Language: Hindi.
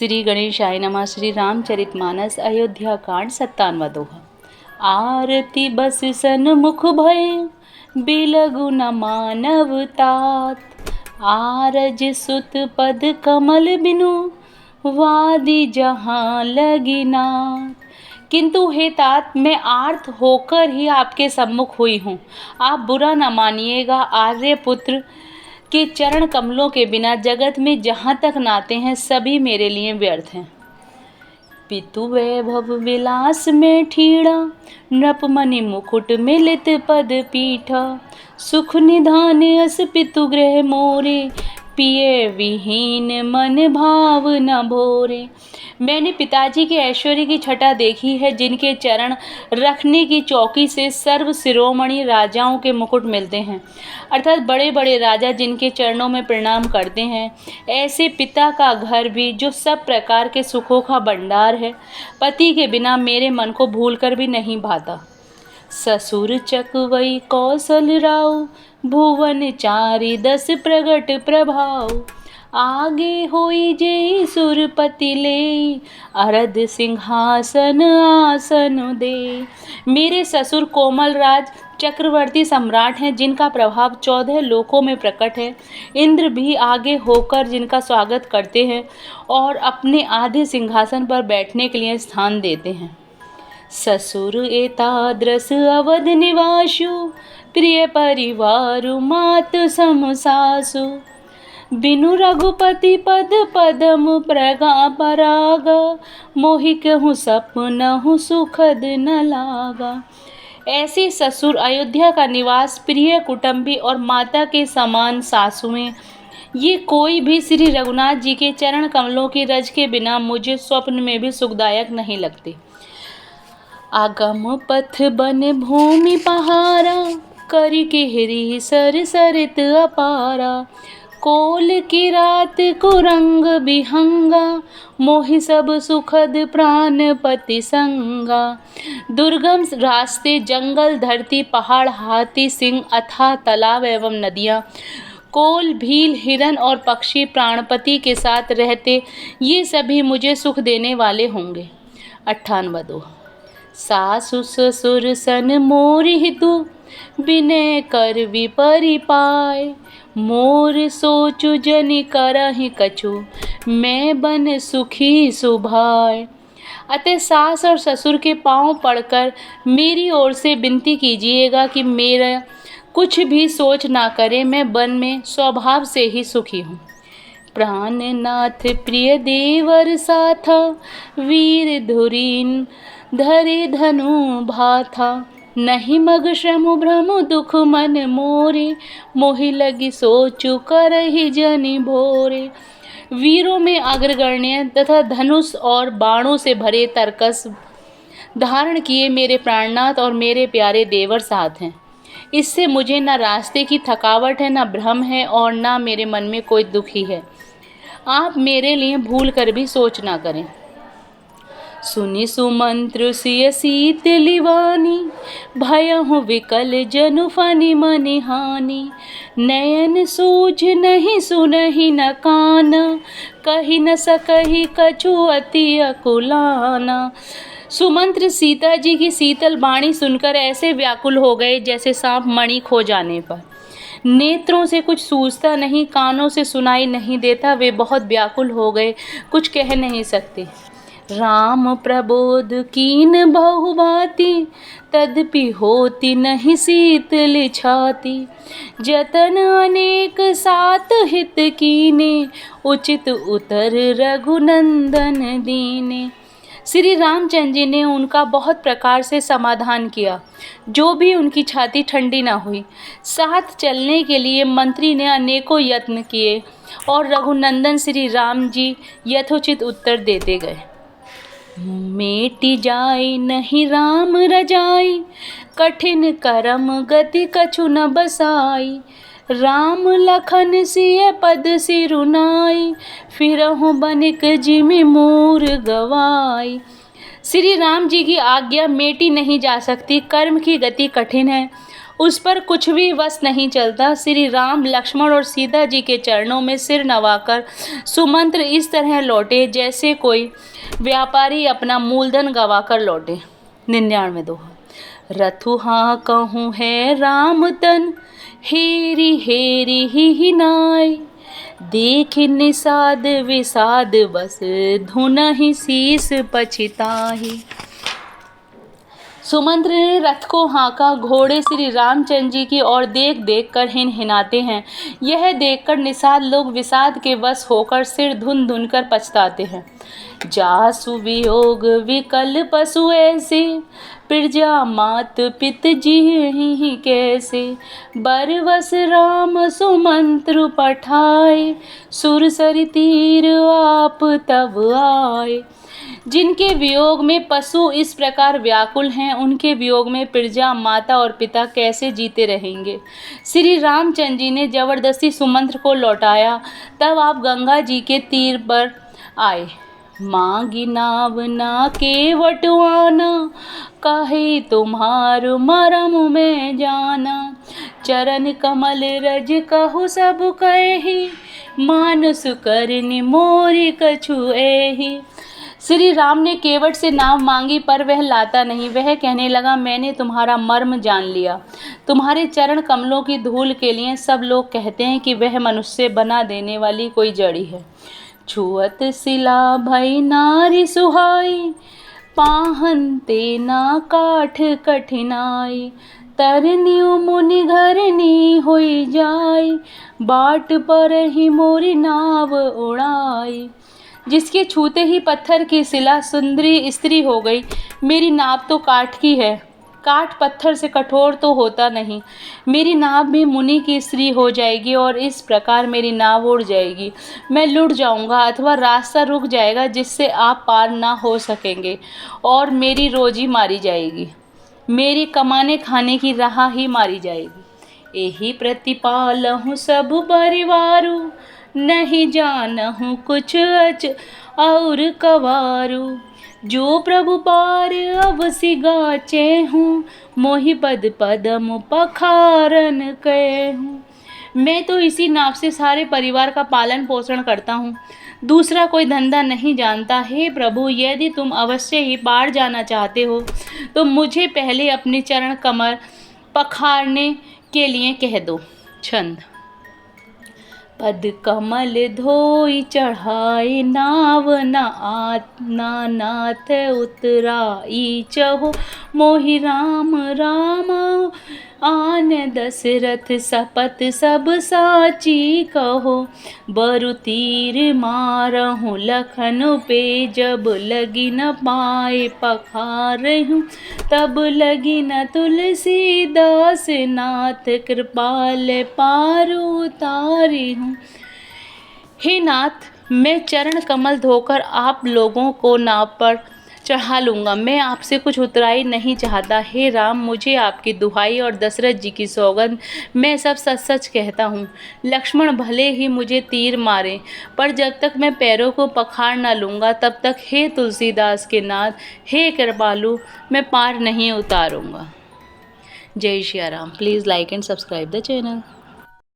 श्री गणेशाय नमः। श्री रामचरितमानस अयोध्या कांड 97वां दोहा। आरती बस सन्मुख भय बिलगु न मानव तात, आरज सुत पद कमल बिनु वादी जहाँ लगी नाथ। किंतु हे तात, मैं आर्त होकर ही आपके सम्मुख हुई हूँ। आप बुरा न मानिएगा। आर्यपुत्र के चरण कमलों के बिना जगत में जहाँ तक नाते हैं सभी मेरे लिए व्यर्थ हैं। पितु वैभव विलास में ठीड़ा, नृपमणि मुकुट मिलित पद पीठा। सुख निधान अस पितु गृह मोरे, पिए विहीन मन भाव न भोरे। मैंने पिताजी के ऐश्वर्य की छटा देखी है, जिनके चरण रखने की चौकी से सर्व शिरोमणि राजाओं के मुकुट मिलते हैं, अर्थात बड़े बड़े राजा जिनके चरणों में प्रणाम करते हैं। ऐसे पिता का घर भी, जो सब प्रकार के सुखों का भंडार है, पति के बिना मेरे मन को भूल कर भी नहीं भाता। ससुर चकवई कौशल राव, भुवन चारि 10 प्रगट प्रभाव। आगे होई जे सुरपति ले, अरद सिंहासन आसन दे। मेरे ससुर कोमल राज चक्रवर्ती सम्राट हैं, जिनका प्रभाव 14 लोकों में प्रकट है। इंद्र भी आगे होकर जिनका स्वागत करते हैं और अपने आधे सिंहासन पर बैठने के लिए स्थान देते हैं। ससुर एताद्रस अवध निवासु, प्रिय परिवारु मात सम सासु। बिनु रघुपति पद पदम प्रगा परागा, मोहि कहूँ सपनहु सुखद न लागा। ऐसे ससुर, अयोध्या का निवास, प्रिय कुटुंबी और माता के समान सासुएं, ये कोई भी श्री रघुनाथ जी के चरण कमलों की रज के बिना मुझे स्वप्न में भी सुखदायक नहीं लगते। आगम पथ बन भूमि पहारा, करि केहरी सर सरित अपारा। कोल की रात को रंग बिहंगा, मोहि सब सुखद प्राणपति संगा। दुर्गम रास्ते, जंगल, धरती, पहाड़, हाथी, सिंह, अथाह तालाब एवं नदियाँ, कोल, भील, हिरन और पक्षी प्राणपति के साथ रहते, ये सभी मुझे सुख देने वाले होंगे। 98वां दोहा। सासु ससुर सन मोरि हितु, बिनय कर विपरि पाए। मोर सोचु जनि करहि कछु, मैं बन सुखी सुभाय। अतः सास और ससुर के पांव पड़कर मेरी ओर से विनती कीजिएगा कि मेरा कुछ भी सोच ना करे, मैं वन में स्वभाव से ही सुखी हूँ। प्राणनाथ प्रिय देवर साथा, वीर धुरीन धरे धनु भाथा। नहीं मग श्रम भ्रम दुख मन मोरे, मोहि लगी सोचु करहि जनि भोरे। वीरों में अग्रगण्य तथा धनुष और बाणों से भरे तरकस धारण किए मेरे प्राणनाथ और मेरे प्यारे देवर साथ हैं। इससे मुझे न रास्ते की थकावट है, न भ्रम है और न मेरे मन में कोई दुख ही है। आप मेरे लिए भूल कर भी सोच ना करें। सुनि सुमंत्र सिय सीत लिवानी, भयहु विकल जनु फनि मनि हानि। नयन सूझ नहीं सुनहि न काना, कहि न सकहि कछु अति अकुलाना। सुमंत्र सीता जी की शीतल वाणी सुनकर ऐसे व्याकुल हो गए जैसे सांप मणि खो जाने पर। नेत्रों से कुछ सूझता नहीं, कानों से सुनाई नहीं देता, वे बहुत व्याकुल हो गए, कुछ कह नहीं सकते। राम प्रबोध कीन बहुभांति, तदपि होती नहीं शीतल छाती। जतन अनेक सात हित कीने, उचित उतर रघुनंदन दीने। श्री रामचंद्र जी ने उनका बहुत प्रकार से समाधान किया, जो भी उनकी छाती ठंडी ना हुई। साथ चलने के लिए मंत्री ने अनेकों यत्न किए और रघुनंदन श्री राम जी यथोचित उत्तर देते गए। मेटि जाय नहीं राम रजाई, कठिन करम गति कछु न बसाई। राम लखन सिय पद सिरुनाई, फिरहु बनिक जिमि मोर गवाई। श्री राम जी की आज्ञा मेटी नहीं जा सकती। कर्म की गति कठिन है, उस पर कुछ भी वश नहीं चलता। श्री राम, लक्ष्मण और सीता जी के चरणों में सिर नवाकर सुमंत्र इस तरह लौटे जैसे कोई व्यापारी अपना मूलधन गवाकर लौटे। 99 दोहा। रथु हाँ कहूँ है राम तन, हेरी हेरी ही नाय, देख निषाद विषाद बस, धुनहि शीस पछिताहि। सुमंत्र ने रथ को हाँका। घोड़े श्री रामचंद्र जी की ओर देख देख कर हिनहिनाते हैं। यह देखकर निषाद लोग विषाद के वश होकर सिर धुन धुन कर पछताते हैं। जासु वियोग विकल पशु ऐसे, प्रजा मात पित जी कैसे, बरवस राम सुमंत्र पठाए, सुरसरि तीर आप तब आए। जिनके वियोग में पशु इस प्रकार व्याकुल हैं, उनके वियोग में प्रजा, माता और पिता कैसे जीते रहेंगे। श्री रामचंद्र जी ने जबरदस्ती सुमंत्र को लौटाया। तब आप गंगा जी के तीर पर आए। मांगी नाव ना के वटवाना, काहे तुम्हार मरम में जाना, चरण कमल रज कहु सब कहि, मानस करनि मोरि कछु एहि। श्री राम ने केवट से नाव मांगी पर वह लाता नहीं। वह कहने लगा, मैंने तुम्हारा मर्म जान लिया। तुम्हारे चरण कमलों की धूल के लिए सब लोग कहते हैं कि वह मनुष्य बना देने वाली कोई जड़ी है। छुअत सिला भई नारी सुहाई, पाहन तेना काठ कठिनाई, तरनियो मुनि घरनी होई जाई, बाट पर ही मोरी नाव उड़ाई। जिसके छूते ही पत्थर की शिला सुंदरी स्त्री हो गई। मेरी नाव तो काठ की है, काठ पत्थर से कठोर तो होता नहीं। मेरी नाव भी मुनि की स्त्री हो जाएगी और इस प्रकार मेरी नाव उड़ जाएगी। मैं लुढ़ जाऊंगा अथवा रास्ता रुक जाएगा जिससे आप पार ना हो सकेंगे और मेरी रोजी मारी जाएगी, मेरी कमाने खाने की राह ही मारी जाएगी। एही प्रतिपालहु सब परिवारु, नहीं जानहु कुछ अच और कवारू, जो प्रभु पार अवसि गाचे हूँ, मोहि पद पदम पखारन कहे हूँ। मैं तो इसी नाव से सारे परिवार का पालन पोषण करता हूँ, दूसरा कोई धंधा नहीं जानता। हे प्रभु, यदि तुम अवश्य ही पार जाना चाहते हो तो मुझे पहले अपने चरण कमर पखारने के लिए कह दो। छंद। पद कमल धोई चढ़ाई, नाव नाथ उतराई, चहो मोहि राम राम, आन दशरथ सपत सब साची कहो, बरु तीर मारहु लखन पे, जब लगी न पाए पखारहूँ, तब लगी न तुलसीदास नाथ, कृपाल पार उतारी हूँ। हे नाथ, मैं चरण कमल धोकर आप लोगों को नाव पर चढ़ा लूँगा। मैं आपसे कुछ उतराई नहीं चाहता। हे राम, मुझे आपकी दुहाई और दशरथ जी की सौगंध, मैं सब सच सच कहता हूँ। लक्ष्मण भले ही मुझे तीर मारे, पर जब तक मैं पैरों को पखार न लूँगा तब तक हे तुलसीदास के नाथ, हे कृपालु, मैं पार नहीं उतारूँगा। जय Shri Ram. Please like and subscribe the channel.